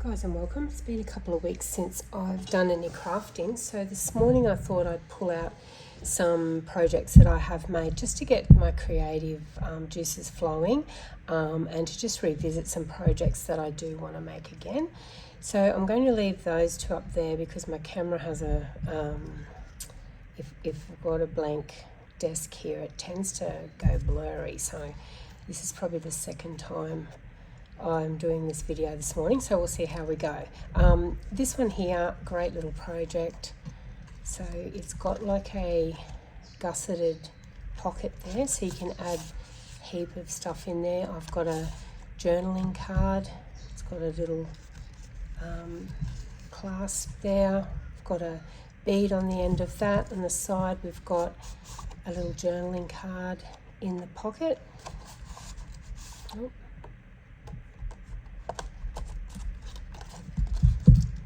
Guys and welcome. It's been a couple of weeks since I've done any crafting, so this morning I thought I'd pull out some projects that I have made just to get my creative juices flowing and to just revisit some projects that I do want to make again. So I'm going to leave those two up there because my camera has a if I've got a blank desk here, it tends to go blurry, so this is probably the second time I'm doing this video this morning, so we'll see how we go. This one here, great little project. So it's got like a gusseted pocket there, so you can add a heap of stuff in there. I've got a journaling card. It's got a little clasp there. I've got a bead on the end of that. On the side, we've got a little journaling card in the pocket. Oh.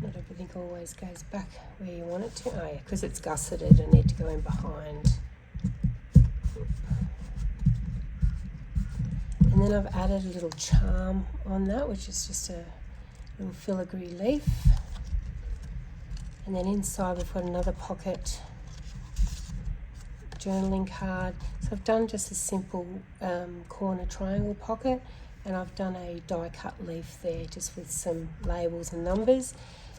Not everything always goes back where you want it to. Oh yeah, because it's gusseted, I need to go in behind. And then I've added a little charm on that, which is just a little filigree leaf. And then inside we've got another pocket journaling card. So I've done just a simple corner triangle pocket, and I've done a die cut leaf there just with some labels and numbers.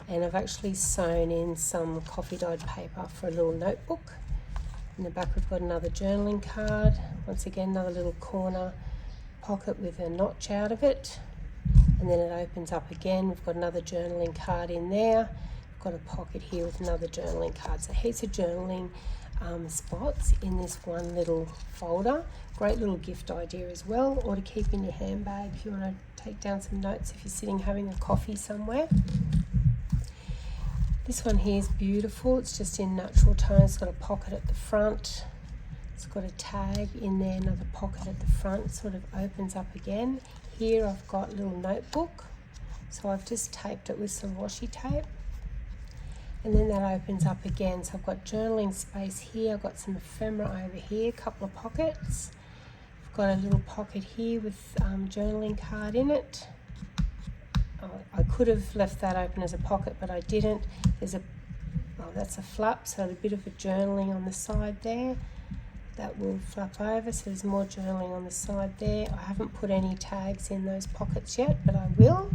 And I've actually sewn in some coffee dyed paper for a little notebook. In the back we've got another journaling card. Once again, another little corner pocket with a notch out of it. And then it opens up again. We've got another journaling card in there. We've got a pocket here with another journaling card. So heaps of journaling spots in this one little folder. Great little gift idea as well, or to keep in your handbag if you want to take down some notes if you're sitting having a coffee somewhere. This one here is beautiful. It's just in natural tones. It's got a pocket at the front. It's got a tag in there, another pocket at the front. It sort of opens up again. Here I've got a little notebook. So I've just taped it with some washi tape. And then that opens up again. So I've got journaling space here. I've got some ephemera over here, a couple of pockets. I've got a little pocket here with journaling card in it. I could have left that open as a pocket, but I didn't. That's a flap, so a bit of a journaling on the side there. That will flap over, so there's more journaling on the side there. I haven't put any tags in those pockets yet, but I will.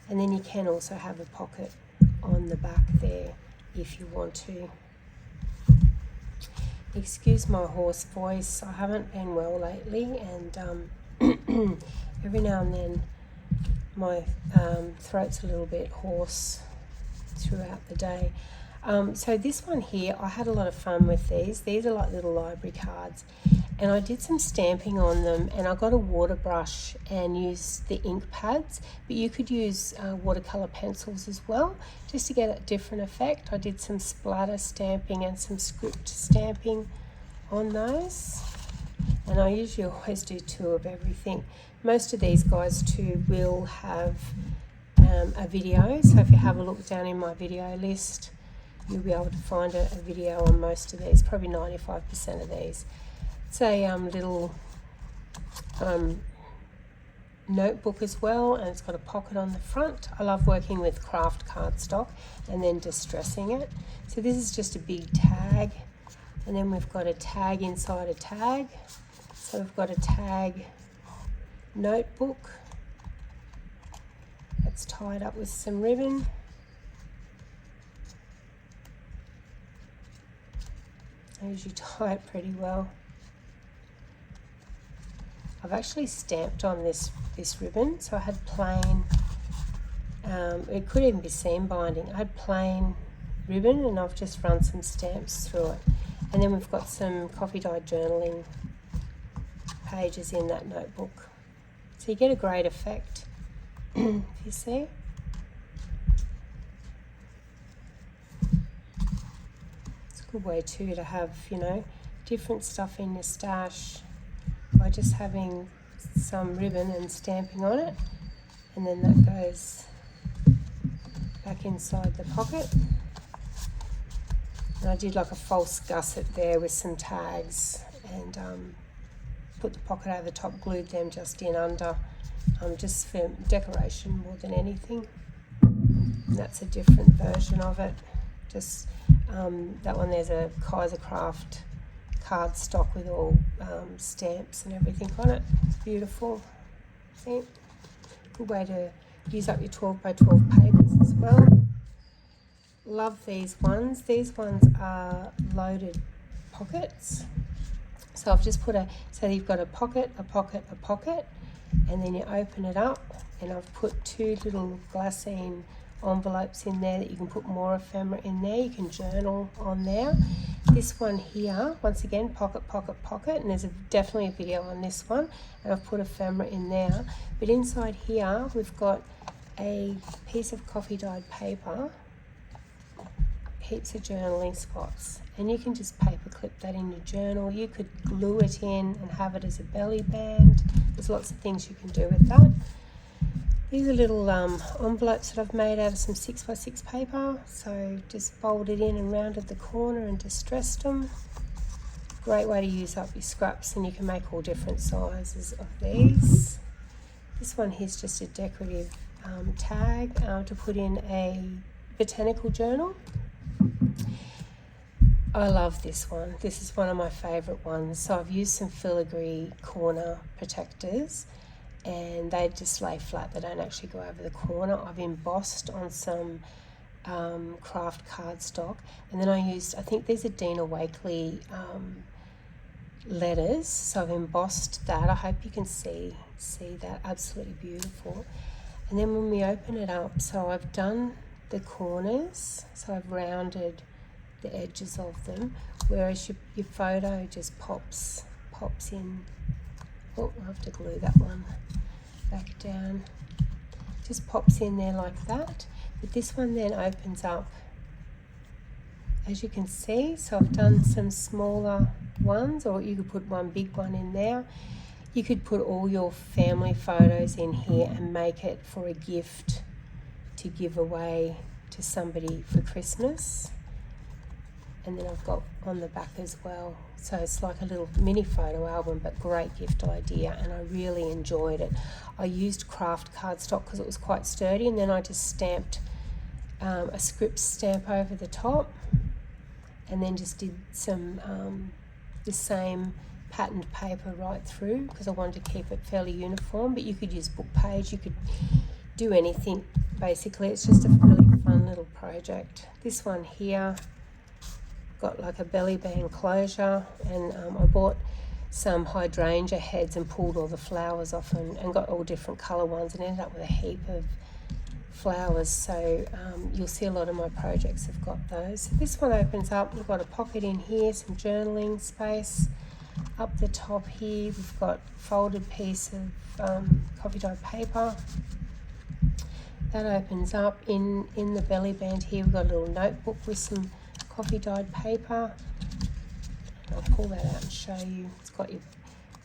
And then you can also have a pocket on the back there if you want to. Excuse my hoarse voice. I haven't been well lately, and every now and then my throat's a little bit hoarse throughout the day. So this one here, I had a lot of fun with these. These are like little library cards, and I did some stamping on them, and I got a water brush and used the ink pads, but you could use watercolor pencils as well, just to get a different effect. I did some splatter stamping and some script stamping on those, and I usually always do two of everything. Most of these guys too will have a video, so if you have a look down in my video list, you'll be able to find a video on most of these, probably 95% of these. It's a little notebook as well, and it's got a pocket on the front. I love working with craft cardstock and then distressing it. So this is just a big tag, and then we've got a tag inside a tag. So we've got a tag notebook that's tied up with some ribbon. I usually tie it pretty well. I've actually stamped on this ribbon, so I had plain, it could even be seam binding. I had plain ribbon and I've just run some stamps through it. And then we've got some coffee dyed journaling pages in that notebook. So you get a great effect, if you see. Good way too to have, different stuff in your stash by just having some ribbon and stamping on it, and then that goes back inside the pocket. And I did like a false gusset there with some tags and put the pocket over the top, glued them just in under, just for decoration more than anything. And that's a different version of it. Just that one, there's a Kaiser Craft card stock with all stamps and everything on it. It's beautiful. See? Good way to use up your 12 by 12 papers as well. Love these ones. These ones are loaded pockets. So I've just put so you've got a pocket, a pocket, a pocket, and then you open it up, and I've put 2 little glassine envelopes in there that you can put more ephemera in there. You can journal on there. This one here, once again, pocket, pocket, pocket, and there's definitely a video on this one, and I've put ephemera in there. But inside here, we've got a piece of coffee dyed paper, heaps of journaling spots, and you can just paper clip that in your journal. You could glue it in and have it as a belly band. There's lots of things you can do with that. These are little envelopes that I've made out of some 6x6 paper, so just folded in and rounded the corner and distressed them. Great way to use up your scraps, and you can make all different sizes of these. This one here's just a decorative tag to put in a botanical journal. I love this one. This is one of my favourite ones. So I've used some filigree corner protectors, and they just lay flat. They don't actually go over the corner. I've embossed on some craft cardstock, and then I think these are Dina Wakley letters, so I've embossed that. I hope you can see that. Absolutely beautiful. And then when we open it up, so I've done the corners, so I've rounded the edges of them, whereas your photo just pops in. Oh, I'll have to glue that one back down. Just pops in there like that. But this one then opens up, as you can see. So I've done some smaller ones, or you could put one big one in there. You could put all your family photos in here and make it for a gift to give away to somebody for Christmas. And then I've got on the back as well. So it's like a little mini photo album, but great gift idea, and I really enjoyed it. I used craft cardstock because it was quite sturdy, and then I just stamped a script stamp over the top, and then just did some the same patterned paper right through because I wanted to keep it fairly uniform. But you could use book page, you could do anything basically. It's just a really fun little project. This one here got like a belly band closure, and I bought some hydrangea heads and pulled all the flowers off and got all different colour ones, and ended up with a heap of flowers. So you'll see a lot of my projects have got those. So this one opens up, we've got a pocket in here, some journaling space. Up the top here we've got a folded piece of coffee dyed paper. That opens up. In the belly band here we've got a little notebook with some coffee dyed paper. I'll pull that out and show you. It's got your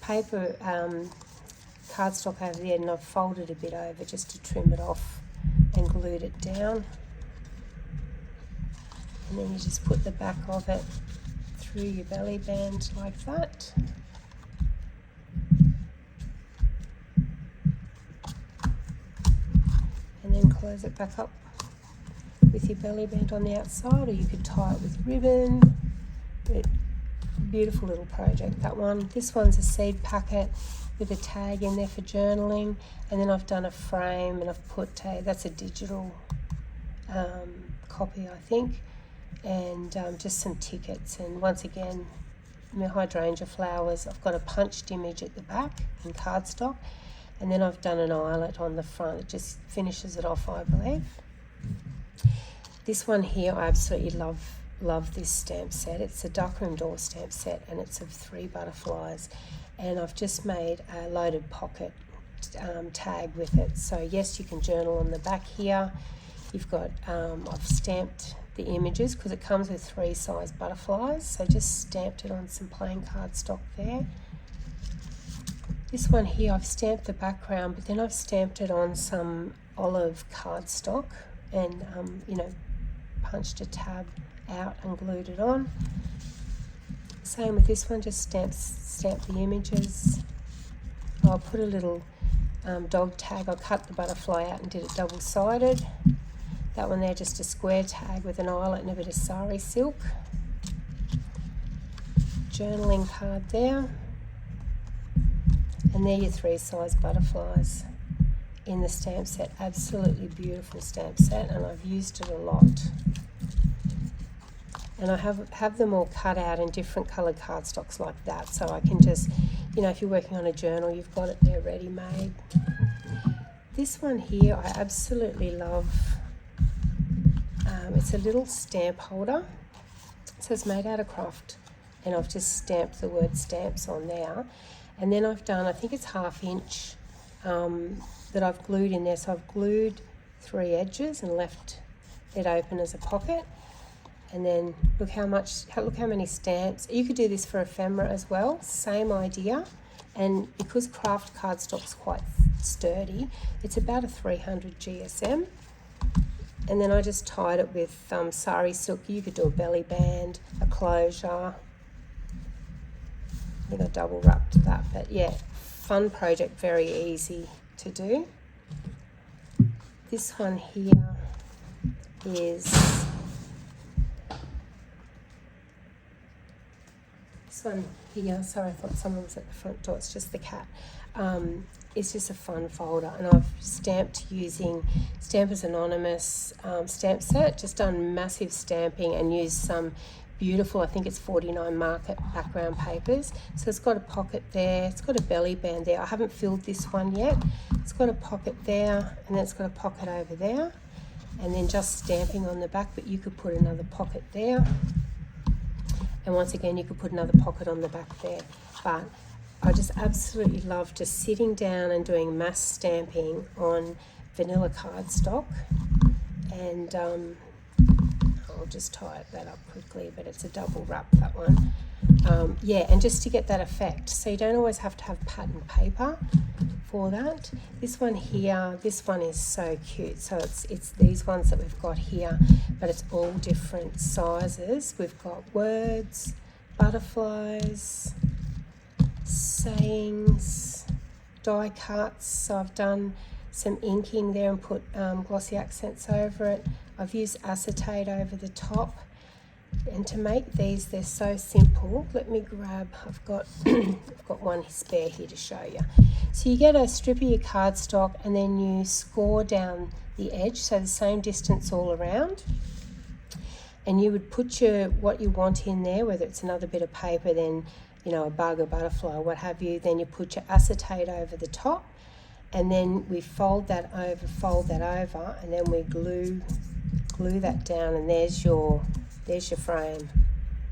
paper cardstock over there, and I've folded a bit over just to trim it off and glued it down. And then you just put the back of it through your belly band like that. And then close it back up with your belly band on the outside, or you could tie it with ribbon. But beautiful little project, that one. This one's a seed packet with a tag in there for journaling, and then I've done a frame and I've put that's a digital copy, I think, and just some tickets, and once again my hydrangea flowers. I've got a punched image at the back in cardstock, and then I've done an eyelet on the front. It just finishes it off, I believe. This one here, I absolutely love this stamp set. It's a darkroom door stamp set, and it's of 3 butterflies, and I've just made a loaded pocket tag with it. So yes, you can journal on the back here. You've got I've stamped the images because it comes with 3 size butterflies, so just stamped it on some plain cardstock there. This one here, I've stamped the background, but then I've stamped it on some olive cardstock, and punched a tab out and glued it on. Same with this one, just stamp the images. I'll put a little dog tag. I cut the butterfly out and did it double-sided. That one there, just a square tag with an eyelet and a bit of sari silk. Journaling card there. And there are your 3-size butterflies in the stamp set. Absolutely beautiful stamp set, and I've used it a lot. And I have them all cut out in different coloured cardstocks like that, so I can just, you know, if you're working on a journal, you've got it there ready-made. This one here I absolutely love. It's a little stamp holder. So it's made out of craft, and I've just stamped the word stamps on there. And then I've done, I think it's 1/2 inch that I've glued in there. So I've glued 3 edges and left it open as a pocket. And then look how many stamps. You could do this for ephemera as well, same idea. And because craft cardstock's quite sturdy, it's about a 300 GSM. And then I just tied it with sari silk. You could do a belly band, a closure. I think I double wrapped that, but yeah, fun project, very easy to do. This one here is sorry, I thought someone was at the front door. It's just the cat. It's just a fun folder, and I've stamped using Stampers Anonymous stamp set. Just done massive stamping and used some beautiful, I think it's 49 market background papers. So it's got a pocket there, it's got a belly band there. I haven't filled this one yet. It's got a pocket there, and then it's got a pocket over there, and then just stamping on the back, but you could put another pocket there. And once again, you could put another pocket on the back there. But I just absolutely love just sitting down and doing mass stamping on vanilla cardstock. And I'll just tie that up quickly, but it's a double wrap, that one. Yeah, and just to get that effect. So you don't always have to have pattern paper for that. This one here, this one is so cute. So it's these ones that we've got here, but it's all different sizes. We've got words, butterflies, sayings, die cuts. So I've done some inking there and put glossy accents over it. I've used acetate over the top. And to make these, they're so simple. Let me grab, I've got one spare here to show you. So you get a strip of your cardstock, and then you score down the edge, so the same distance all around. And you would put what you want in there, whether it's another bit of paper, then, you know, a bug, a butterfly, what have you. Then you put your acetate over the top, and then we fold that over, and then we glue that down, and there's your frame.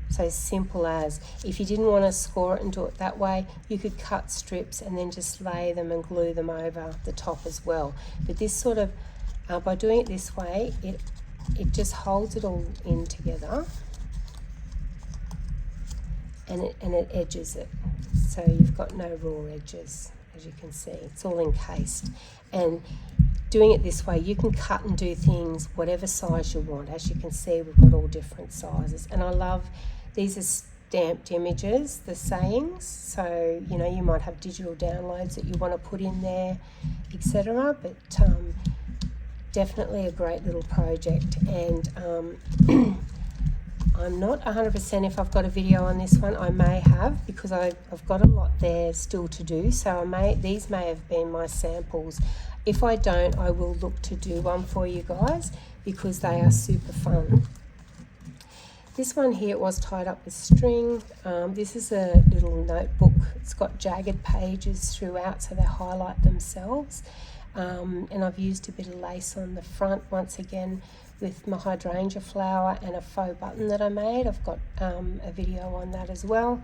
So simple as. If you didn't want to score it and do it that way, you could cut strips and then just lay them and glue them over the top as well. But this sort of, by doing it this way, it just holds it all in together, and it edges it. So you've got no raw edges, as you can see. It's all encased. And doing it this way, you can cut and do things whatever size you want. As you can see, we've got all different sizes. And I love, these are stamped images, the sayings. So, you know, you might have digital downloads that you want to put in there, etc. But definitely a great little project. And I'm not 100% if I've got a video on this one. I may have, because I've got a lot there still to do. So these may have been my samples. If I don't, I will look to do one for you guys, because they are super fun. This one here was tied up with string. This is a little notebook. It's got jagged pages throughout, so they highlight themselves. And I've used a bit of lace on the front, once again, with my hydrangea flower and a faux button that I made. I've got a video on that as well.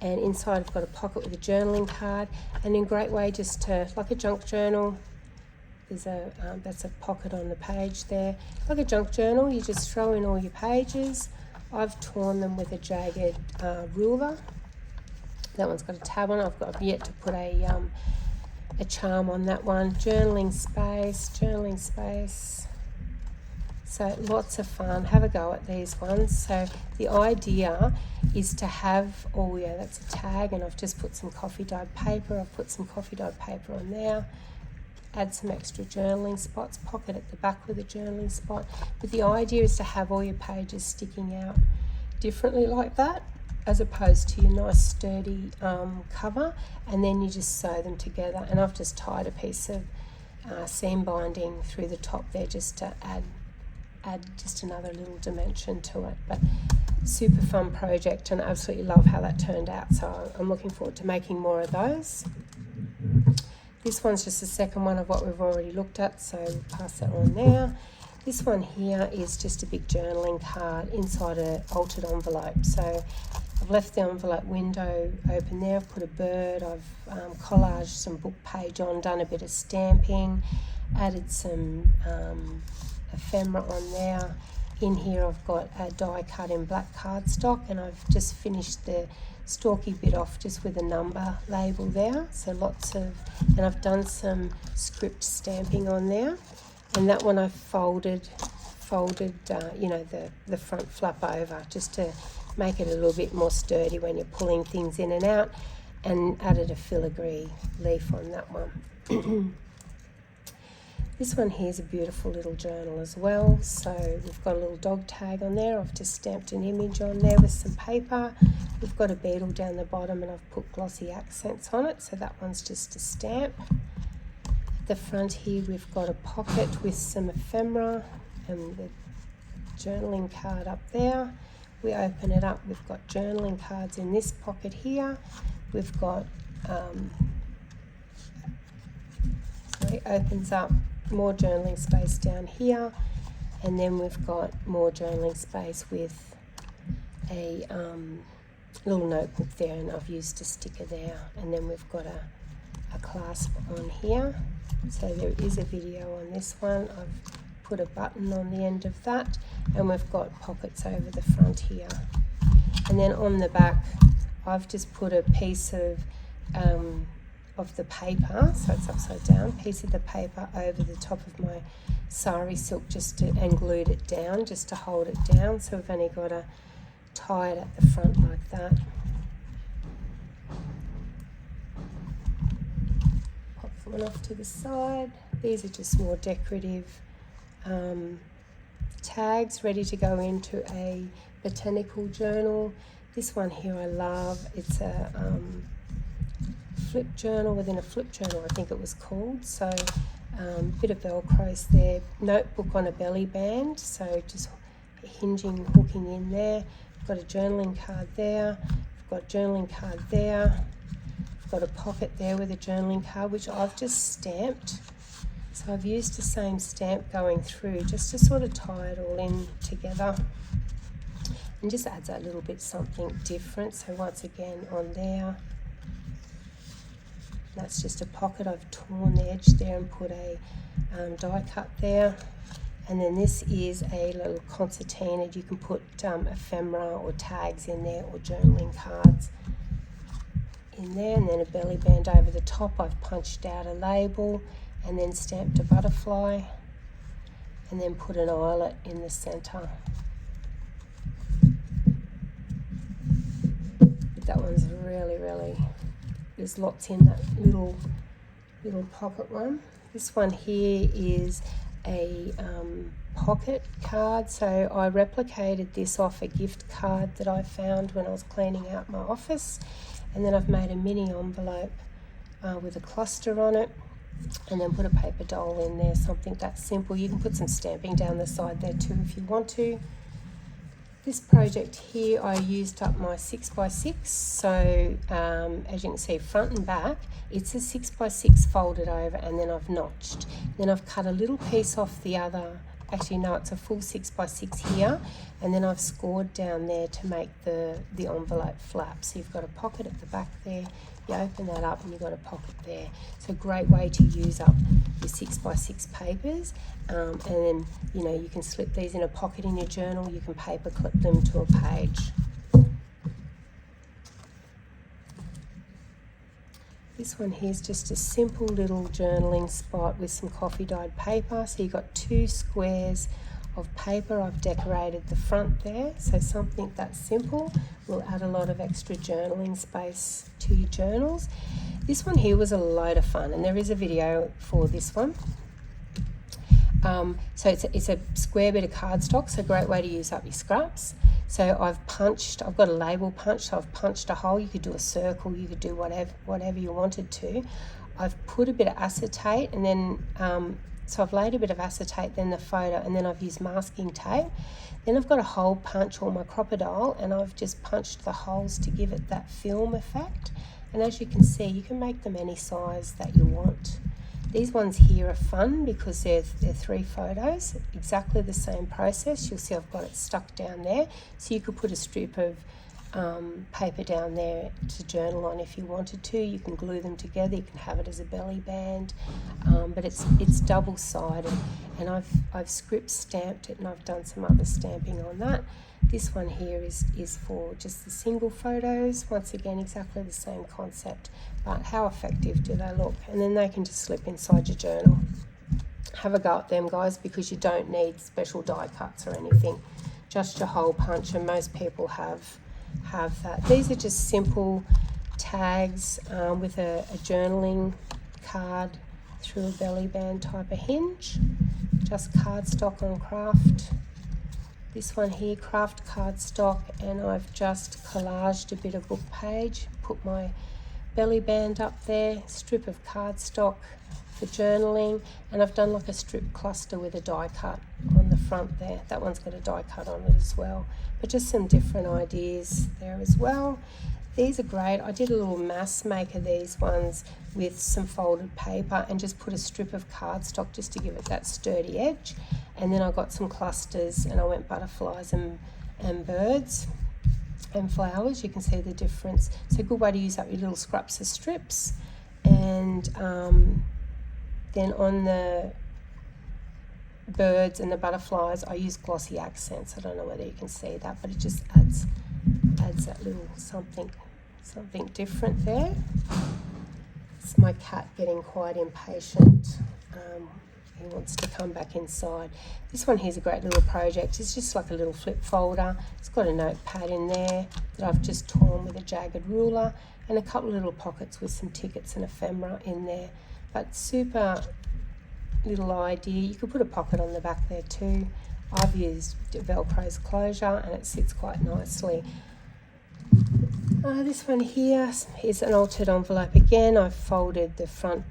And inside I've got a pocket with a journaling card, and in a great way just to, like a junk journal, there's that's a pocket on the page there. Like a junk journal, you just throw in all your pages. I've torn them with a jagged ruler. That one's got a tab on it. I've yet to put a charm on that one. Journaling space. So lots of fun. Have a go at these ones. So the idea is to have, oh yeah, that's a tag, and I've just put some coffee dyed paper. I've put some coffee dyed paper on there. Add some extra journaling spots, pocket at the back with a journaling spot. But the idea is to have all your pages sticking out differently like that, as opposed to your nice sturdy cover, and then you just sew them together. And I've just tied a piece of seam binding through the top there just to add just another little dimension to it. But super fun project, and I absolutely love how that turned out, so I'm looking forward to making more of those. This one's just the second one of what we've already looked at, so we'll pass that on there. This one here is just a big journaling card inside an altered envelope. So I've left the envelope window open there. I've put a bird, I've collaged some book page on, done a bit of stamping, added some ephemera on there. In here I've got a die cut in black cardstock, and I've just finished the stalky bit off just with a number label there. So lots of, and I've done some script stamping on there. And that one I folded, you know, the front flap over just to make it a little bit more sturdy when you're pulling things in and out, and added a filigree leaf on that one. This one here is a beautiful little journal as well. So we've got a little dog tag on there. I've just stamped an image on there with some paper. We've got a beetle down the bottom, and I've put glossy accents on it. So that one's just a stamp. At the front here we've got a pocket with some ephemera and the journaling card up there. We open it up, we've got journaling cards in this pocket here. We've got, it opens up, more journaling space down here, and then we've got more journaling space with a little notebook there, and I've used a sticker there. And then we've got a clasp on here. So there is a video on this one. I've put a button on the end of that, and we've got pockets over the front here. And then on the back I've just put a piece of the paper, so it's upside down, piece of the paper over the top of my sari silk and glued it down just to hold it down. So we've only got to tie it at the front like that. Pop one off to the side. These are just more decorative tags ready to go into a botanical journal. This one here I love. It's a flip journal within a flip journal, I think it was called. So bit of velcros there, notebook on a belly band, so just hinging, hooking in there. I've got a journaling card there, I've got a journaling card there, I've got a pocket there with a journaling card which I've just stamped. So I've used the same stamp going through just to sort of tie it all in together, and just adds a little bit something different. So once again on there, that's just a pocket. I've torn the edge there and put a die cut there. And then this is a little concertina. You can put ephemera or tags in there, or journaling cards in there. And then a belly band over the top. I've punched out a label and then stamped a butterfly, and then put an eyelet in the center. That one's really, there's lots in that little pocket one. This one here is a pocket card. So I replicated this off a gift card that I found when I was cleaning out my office, and then I've made a mini envelope with a cluster on it, and then put a paper doll in there, something that simple. You can put some stamping down the side there too if you want to. This project here, I used up my 6x6, so as you can see, front and back, it's a 6x6 folded over, and then I've notched. Then I've cut a little piece off the other, actually no, it's a full 6x6 here, and then I've scored down there to make the envelope flap. So you've got a pocket at the back there, you open that up and you've got a pocket there. So a great way to use up your 6x6 papers, and then you can slip these in a pocket in your journal. You can paper clip them to a page. This one here is just a simple little journaling spot with some coffee dyed paper. So you've got two squares of paper. I've decorated the front there, so something that's simple will add a lot of extra journaling space to your journals. This one here was a load of fun, and there is a video for this one. So it's a square bit of cardstock, so a great way to use up your scraps. So I've got a label punch, so I've punched a hole. You could do a circle, you could do whatever you wanted to. I've put a bit of acetate, and then so I've laid a bit of acetate, then the photo, and then I've used masking tape. Then I've got a hole punch, or my crocodile, and I've just punched the holes to give it that film effect. And as you can see, you can make them any size that you want. These ones here are fun because they're 3 photos, exactly the same process. You'll see I've got it stuck down there. So you could put a strip of paper down there to journal on if you wanted to. You can glue them together, you can have it as a belly band, but it's double-sided, and I've script stamped it, and I've done some other stamping on that. This one here is for just the single photos. Once again, exactly the same concept, but how effective do they look? And then they can just slip inside your journal. Have a go at them, guys, because you don't need special die cuts or anything, just your hole punch, and most people have that. These are just simple tags with a journaling card through a belly band type of hinge, just cardstock on craft. This one here, craft cardstock, and I've just collaged a bit of book page, put my belly band up there, strip of cardstock for journaling, and I've done like a strip cluster with a die cut on the front there. That one's got a die cut on it as well, but just some different ideas there as well. These are great. I did a little mass make of these ones with some folded paper and just put a strip of cardstock just to give it that sturdy edge. And then I got some clusters, and I went butterflies and birds and flowers. You can see the difference. So a good way to use up your little scraps of strips. And then on the birds and the butterflies, I use glossy accents. I don't know whether you can see that, but it just adds that little something different there. It's my cat getting quite impatient. He wants to come back inside. This one here's a great little project. It's just like a little flip folder. It's got a notepad in there that I've just torn with a jagged ruler, and a couple of little pockets with some tickets and ephemera in there. But super little idea. You could put a pocket on the back there too. I've used Velcro's closure, and it sits quite nicely. This one here is an altered envelope again. I've folded the front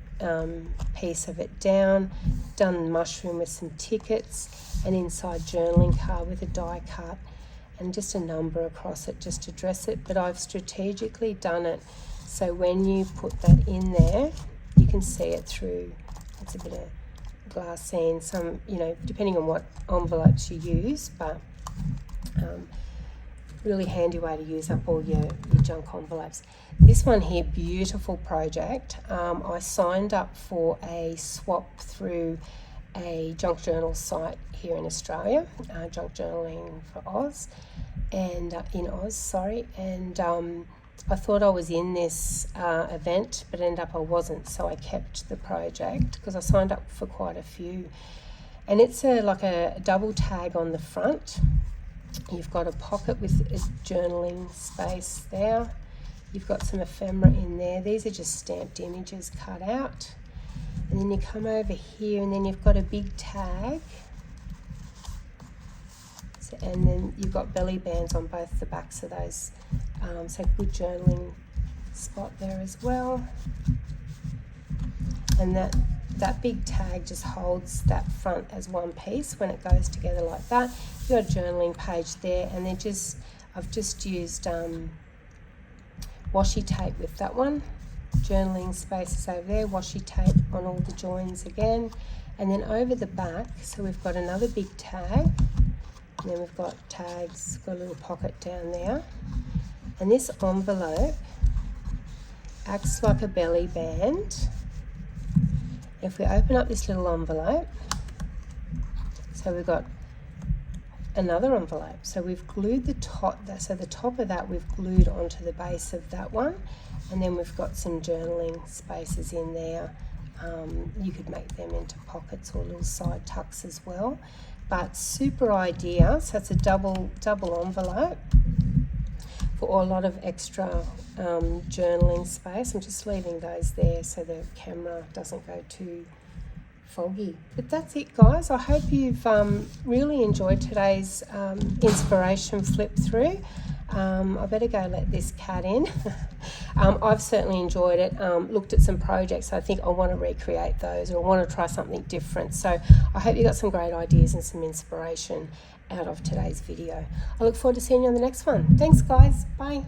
piece of it down, done mushroom with some tickets, and inside journaling card with a die cut, and just a number across it just to dress it. But I've strategically done it so when you put that in there, you can see it through. It's a bit of glassine, some, depending on what envelopes you use, but really handy way to use up all your junk envelopes. This one here, beautiful project. I signed up for a swap through a junk journal site here in Australia, Junk Journaling for Oz, and in Oz, and I thought I was in this event, but ended up I wasn't, so I kept the project because I signed up for quite a few. And it's like a double tag on the front. You've got a pocket with a journaling space there. You've got some ephemera in there. These are just stamped images cut out. And then you come over here, and then you've got a big tag. And then you've got belly bands on both the backs of those. So good journaling spot there as well. And that big tag just holds that front as one piece when it goes together like that. You've got a journaling page there, and then I've just used washi tape with that one. Journaling spaces over there, washi tape on all the joins again. And then over the back, so we've got another big tag, and then we've got tags, got a little pocket down there. And this envelope acts like a belly band. If we open up this little envelope, so we've got another envelope. So we've glued the top, so the top of that we've glued onto the base of that one, and then we've got some journaling spaces in there You could make them into pockets or little side tucks as well. But super idea. So it's a double envelope for a lot of extra journaling space. I'm just leaving those there so the camera doesn't go too foggy. But that's it, guys. I hope you've really enjoyed today's inspiration flip through. I better go let this cat in. I've certainly enjoyed it. Looked at some projects. I think I want to recreate those, or I want to try something different. So I hope you got some great ideas and some inspiration out of today's video. I look forward to seeing you on the next one. Thanks, guys. Bye.